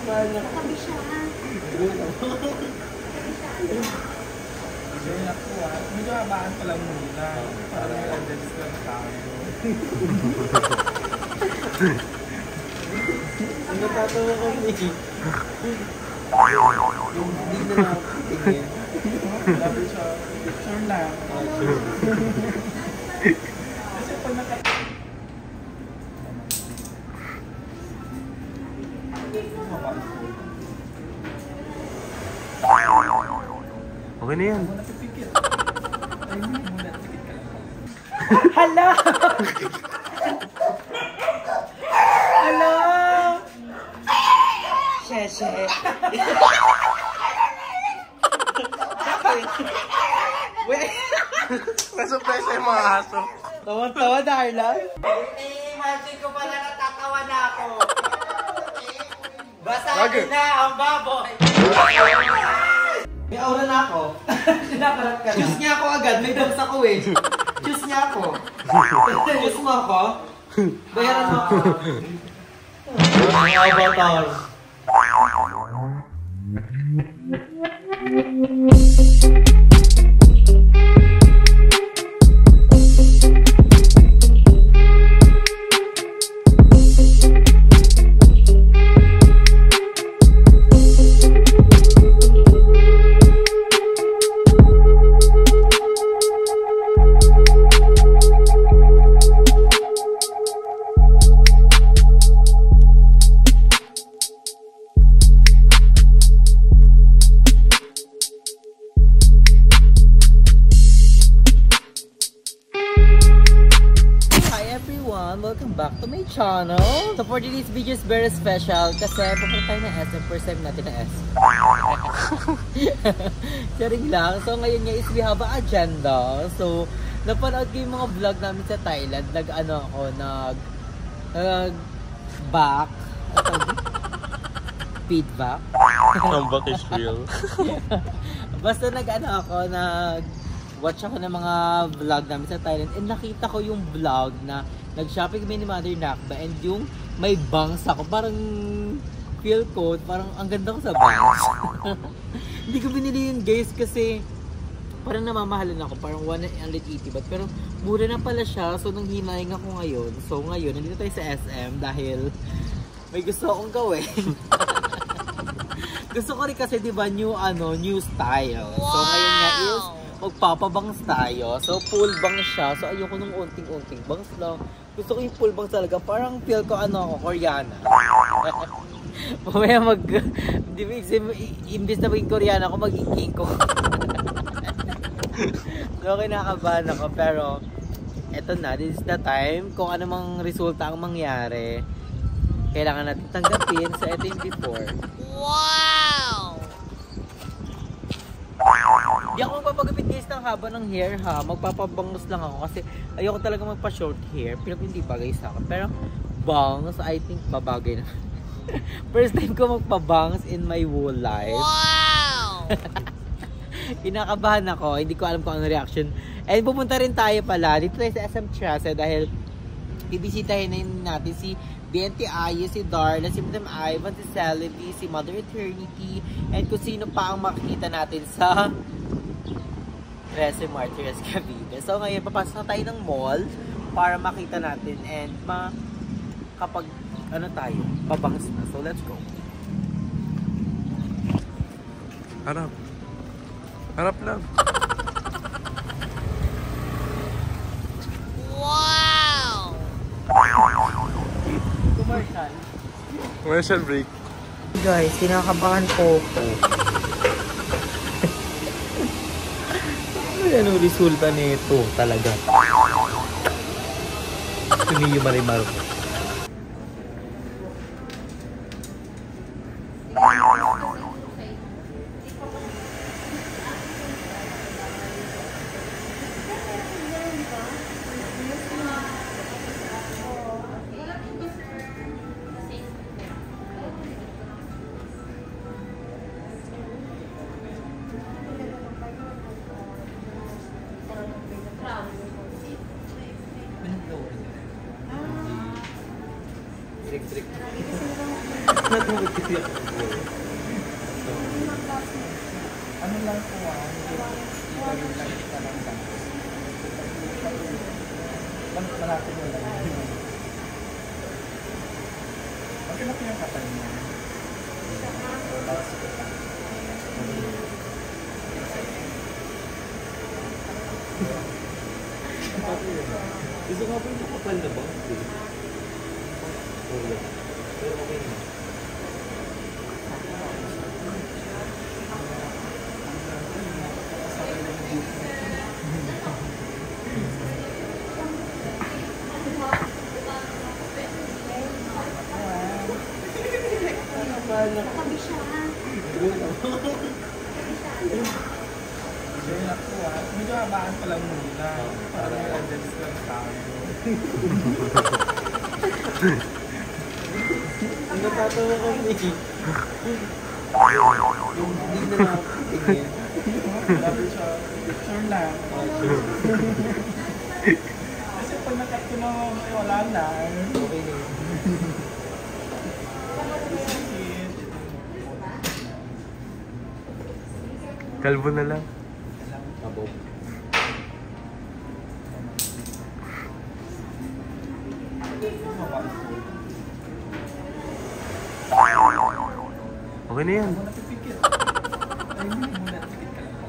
Katabi siya. Medyo habaan pa lang muna. Para may adjust lang tayo. Ang natatawa ko niya. Yung hindi na nakatingin. Sabi siya, picture lang. Kasi pag Okay na yan. Hala! Hala! Sheshe. Nasupresa yung mga aso. Tawan-tawa, Darla. Imagine ko pala natatawa na ako. Basahin na ang baboy. May aura na ako. Sinakarap ka na. Choose niya ako agad. May dams ako eh. Choose niya ako. Choose mo ako. Bayaran mo ako. Mga avatar. Welcome back to my channel. So for today's video is very special kasi pupunta tayo na SM. First time natin na SM. Sharing lang. So ngayon nga is we have an agenda. So napanood ko yung mga vlog namin sa Thailand. Back feedback. Comeback is real. Basta watch ako ng mga vlog namin sa Thailand and nakita ko yung vlog na nag-shopping kami ni Mother Nakba and yung may bangs ako. Parang feel ko, parang ang ganda ko sa bangs. Hindi ko binili yun guys kasi parang namamahalan ako. Parang 180 baht. Pero mura na pala siya. So nang hinayang ako ngayon. So ngayon, nandito tayo sa SM dahil may gusto akong gawin. Gusto ko rin kasi diba new style. So ngayon nga is magpapabangs tayo. So full bangs siya. So ayoko nung unting-unting bangs lang. Gusto ko yung full bangs talaga. Parang feel ko Koreana. Mamaya imbis na maging Koreana ako, maging King ko. So kinakabahan ako. Pero eto na, this is the time. Kung ano mang resulta ang mangyari, kailangan natin tanggapin. So ito yung before. Wow! Di ako magpapagupit guys ng haba ng hair ha. Magpapabangus lang ako kasi ayoko talaga magpa-short hair. Pero hindi bagay sa akin. Pero bangs, I think babagay na. First time ko magpabangs in my whole life. Wow! Kinakabahan ako. Hindi ko alam kung ano reaction. And pupunta rin tayo pala dito tayo sa SM Trasa dahil bibisitahin natin si BNT Ayu, si Darla, si Madam Ivan, si Celebi, si Mother Eternity, and kung sino pa ang makikita natin sa Trece Martires Cavite. So ngayon, papasok na tayo ng mall para makita natin and kapag tayo, pabangs na. So let's go. Harap. Harap lang. Wow! Commercial break. Guys, kinakabahan ko. Ano resulta nito talaga? Tumiyo marimar ko. Ano lang po hindi ka lang ba? Malapit mo lang. Magkano po yung kapal niya? Gusto nga po yung makapal na ba? Pero okay na. Katabi siya. Sure na po medyo habaan pa lang muna. Para may adjust lang tayo. Ang natatawa ko ni. Yung hindi na nakatingin. Sabi siya, sure na. Kasi pag nakat ko na wala na. Okay na yun. Kalbo na lang. Kabog. Okay na yan. Muna pipikit. Ay, hindi muna. Pikit ka lang.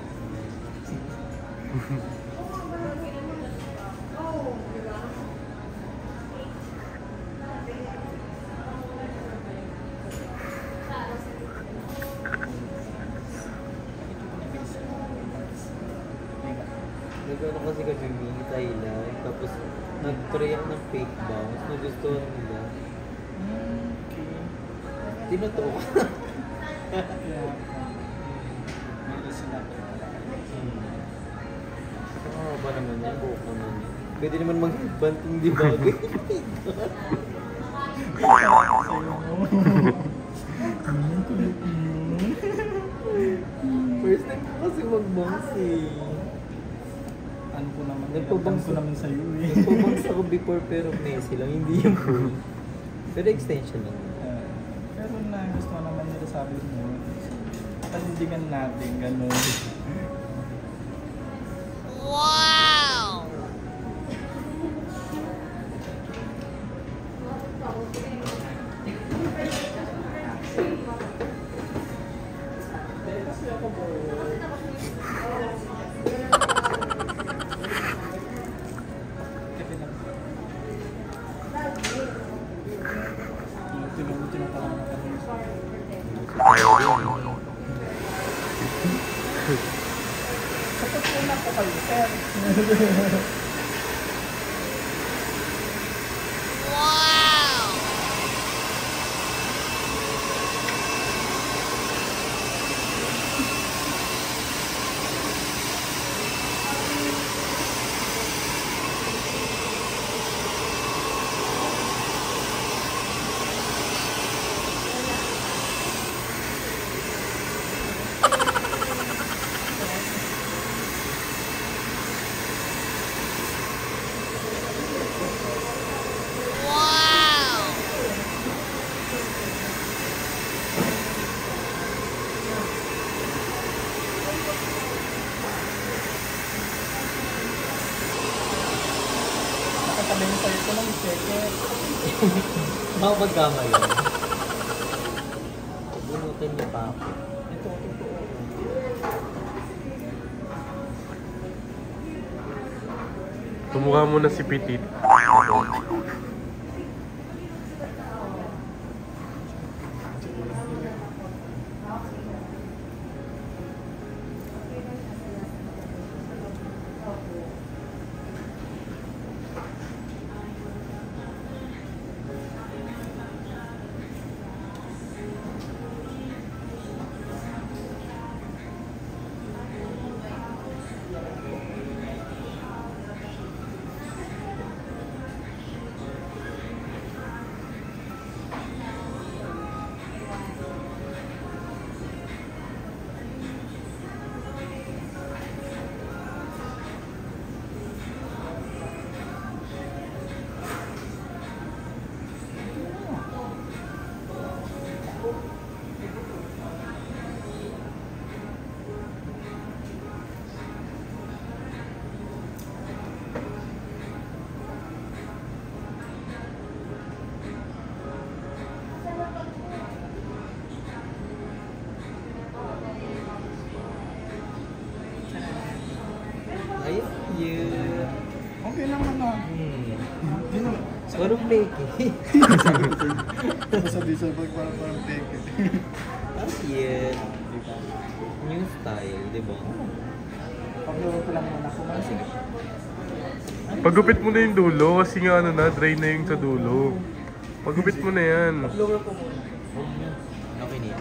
Nagano kasi kami mini Thailand, tapos nag-try ako ng fake bounce, nagustuhan nila. Okay. Tinutuo ko. Yeah. May reason na. Ang ba naman yan, buhok naman yan. Pwede naman mag-headband hindi bagay. First time ko kasi mag-bounce eh. Ano ko naman, Nagpabangs ko naman sa'yo eh. Nagpabangs ako before pero messy lang, hindi yung full. Pero extension lang. Pero na gusto ko naman nila sabi mo. Panindigan natin, gano'n. Wow! Kapag wala ko kayo, sir. Wow! Wow! Nakatabi mo sa'yo ko ng ticket. Makapagkama yun. Bunutan niya pa ako. Ito, totoo. Tumukha muna si Petit. Parang peke. Sabi sa pag parang peke. Yes. New style, di ba? Pag-laro ko lang muna kumain. Sige. Pagupit mo na yung dulo kasi nga ano na, dry na yung sa dulo. Pagupit mo na yan. Pag-laro ko muna. Okay niya.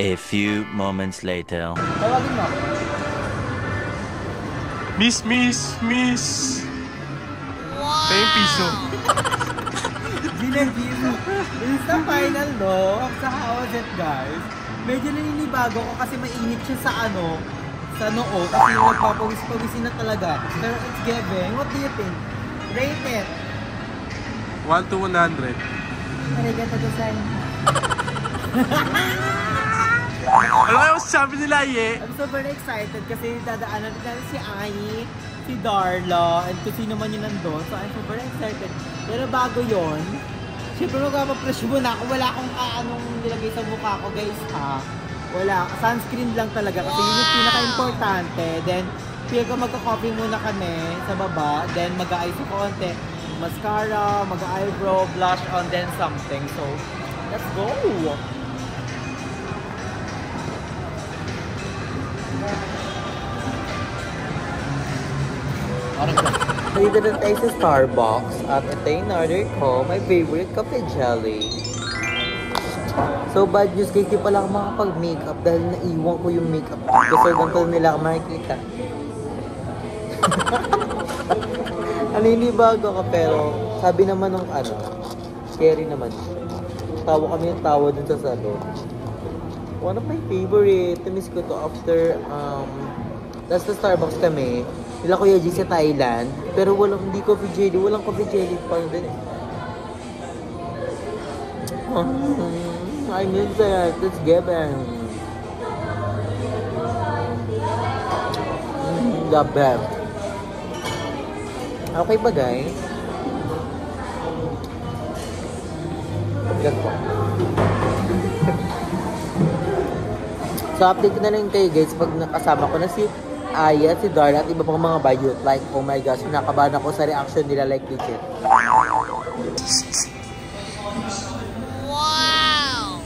A few moments later. Tawagin mo ako. Miss! Tayo yung piso. Ginagino. It's the final no. Sa how was it, guys? Medyo naninibago ko kasi mainit siya sa sa noo. Kasi nagpapawis-pawisin na talaga. Pero it's given. What do you think? Rate it. 1 to 100. Arigato gozaimasu. Ano kayo masasabi nila, Ye? I'm so very excited kasi dadaanan natin si Ai, si Darla, and kung sino man yun nandun. So I'm so very excited. Pero bago yon, syempre magpapapress muna ako. Wala akong anong nilagay sa mukha ko, guys, ha? Wala. Sunscreen lang talaga kasi yun yung pinaka-importante. Then, feel ko magka-coffee muna kami sa baba. Then, mag-a-eyes ko konti. Mascara, mag-eyebrow, blush on, then something. So, let's go! Dito na tayo sa Starbucks at ito yung order ko, my favorite coffee jelly. So bad news guys, di pala ako makapag-makeup dahil naiwan ko yung makeup ko. So ganito nila ako makikita. Naninibago ka pero sabi naman ng scary naman. Tawa kami yung tawa dun sa salon. One of my favorite, miss ko to after last na Starbucks kami. Nila Kuya G sa Thailand, pero hindi coffee jelly, walang coffee jelly pa din eh. I miss that, it's given. The best. Okay ba guys? Ganito. So update ko na lang kayo guys pag nakasama ko na si Aya, si Darla at iba pang mga bayot. Like, oh my gosh, nakabahan ako sa reaction nila like legit. Wow!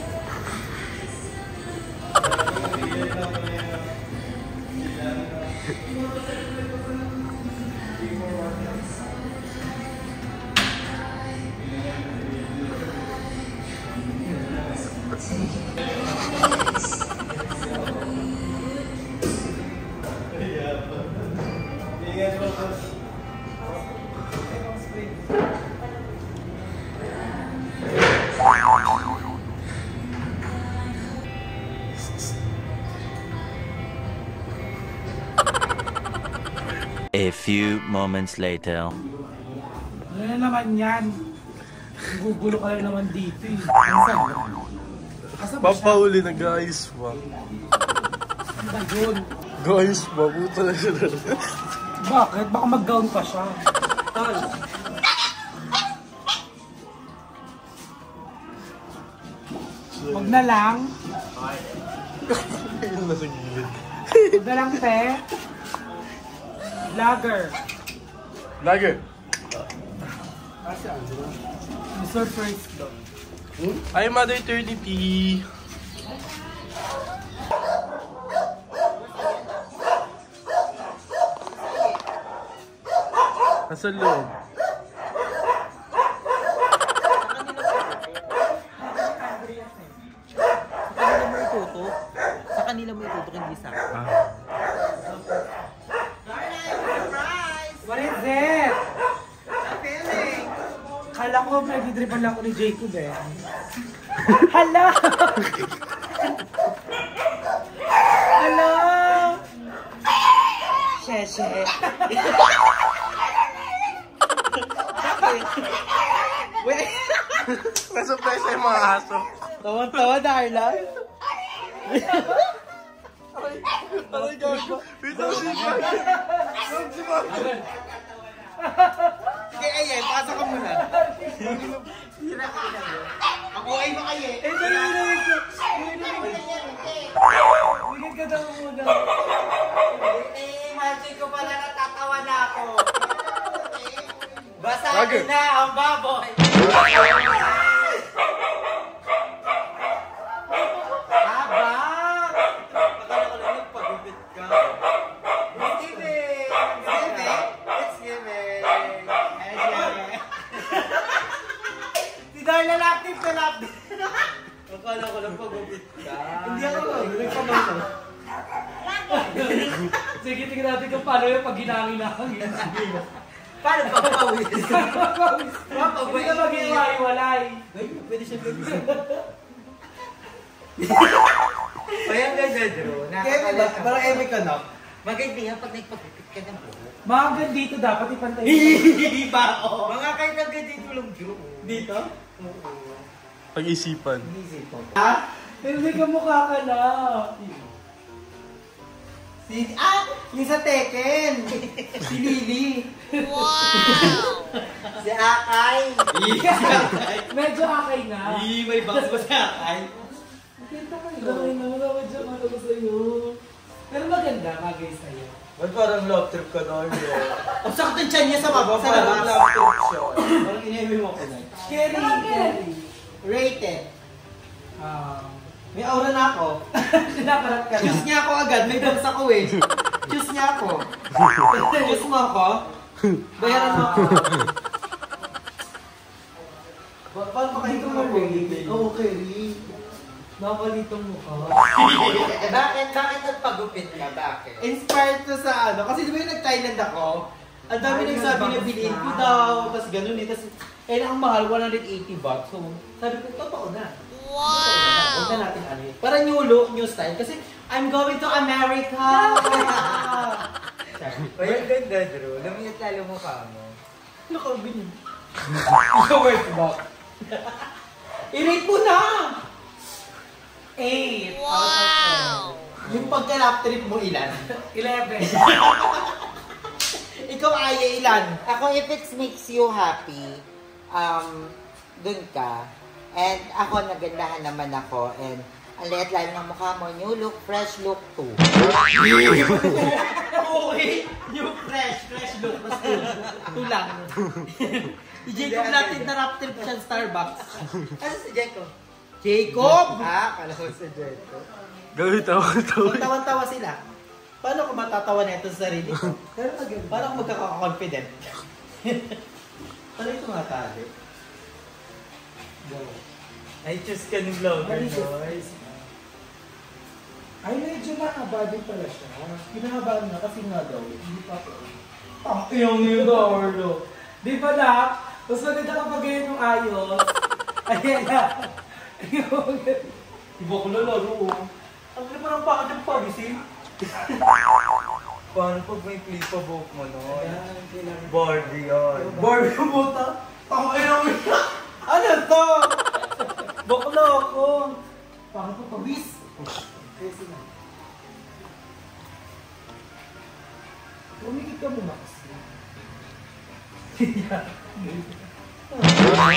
A few moments later. Ano na naman yan? Gugulo ka lang naman dito eh. Asa ba siya? Papauli na guys. Wow. Ano ba yun? Guys, mabuta na siya. Bakit? Baka mag-gown pa siya. Tal. Wag na lang. Ayun na sa gilid. Wag na lang, te. Vlogger. Lagi. Mr. First Dog. Hi, Mother Eternity. Nasa loob. Sa kanila mo itutok, hindi sa akin. What is it? Kala ko nag-dripan lang ako ni Jacob eh. Hala! Hala! Sheshe. Wait! Nasa-surprise yung mga aso. Tawan-tawa, Darla. Aray, gago. Wait, ako si Mark. Si Mark. Sige, ayan, pasok ka muna. Ako ay makaye. Eh, narinig ko. Bigyan ka daw muna. Imagine ko pala natatawa na ako. Basta Lagi. na ang baboy. Si Darla laptip na laptip. Akala ko lang pagupit ka. Hindi ako. Nagpamay ko. Sige, tingnan natin kung paano yung pag ginangin na ang Paano pagpawis? Hindi ka mag-iwalay. Pwede siya gagawin. Kaya ganda, Drew. Kaya ba, parang eme ka na. Maganda yan pag nagpagupit ka ng buhok. Mga hanggang dito dapat ipantay. Iba ako. Mga kahit hanggang dito lang, Drew. Dito? Pag-isipan. Hindi ka mukha ka na. Yung sa Tekken. Si Lily. Wow! Si Akay. Medyo akay na. May box ba si Akay? Maganda ka yun. Medyo ano ko sa'yo. Pero maganda, bagay sa'yo. Ba't parang love trip ka na? Ang sakit ng tiyan niya sa Parang labas. love trip siya. Parang inemi mo ko na. Scary. Rated. Ah. May aura na ako. Sinakarap ka na. Choose niya ako agad. May box ako eh. Choose niya ako. Choose mo ako. Bayaran mo ako. Paano ba kayo kumapagod? Oo, Kerry. Nakakalitong mukha. Bakit nagpagupit ka? Bakit? Inspired to sa ano, kasi di ba yung nag-Thailand ako? Ang dami nagsabi na bilhin ko daw, tapos ganun eh. Tapos, ang mahal, 180 bucks. So, sabi ko, totoo na. Wow! Huwag na natin ano yun. Para new look, new style. Kasi, I'm going to America! Ay, ang ganda, Drew. Lamiyat lalo mukha mo. Ano ka, Bin? Ikaw worth back. I-rate mo na! 8. Wow! Yung pagka-lap trip mo, ilan? 11. Ikaw, Aya, ilan? Ako, if it makes you happy, dun ka. And ako, nagandahan naman ako. And ang liit lang ng mukha mo, new look, fresh look too. Okay, new fresh look. Mas tulang. Si Jacob natin na rap trip siya sa Starbucks. Ano si Jacob? Jacob! Kala ko si Jacob. Gawin tawa. Kung tawan-tawa sila, paano ko matatawa na ito sa sarili ko? Pero maganda. Paano ko magkaka-confident? Ano ito mga tali? Ay, choose ka ng vlogger, boys. Ay, medyo mahaba din pala siya. Pinahabaan na kasi nga daw. Hindi pa po. Ang iyong yung Gordo. Di ba na? Mas maganda kapag ganyan yung ayos. Ayan na. Iba ko na laro. Ang ganda parang bakit yung pagising? Paano pag may flip-a-book mo, no? Ayan, kailangan. Barbie yun. Barbie yung buta. Tama kayo naman. Ano to? Bakla ako. Bakit po pawis? Kasi na. Umikit ka mo, Max.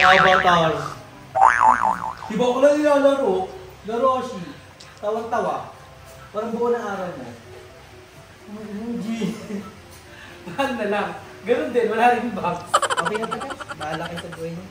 Avatar. Di ba ko lang nilalaro? Laro Oshi. Tawang-tawa. Parang buo ng araw mo. Hindi. Mahal na lang. Ganun din, wala rin box. Okay na ba guys? Bahala kayo sa buhay niyo.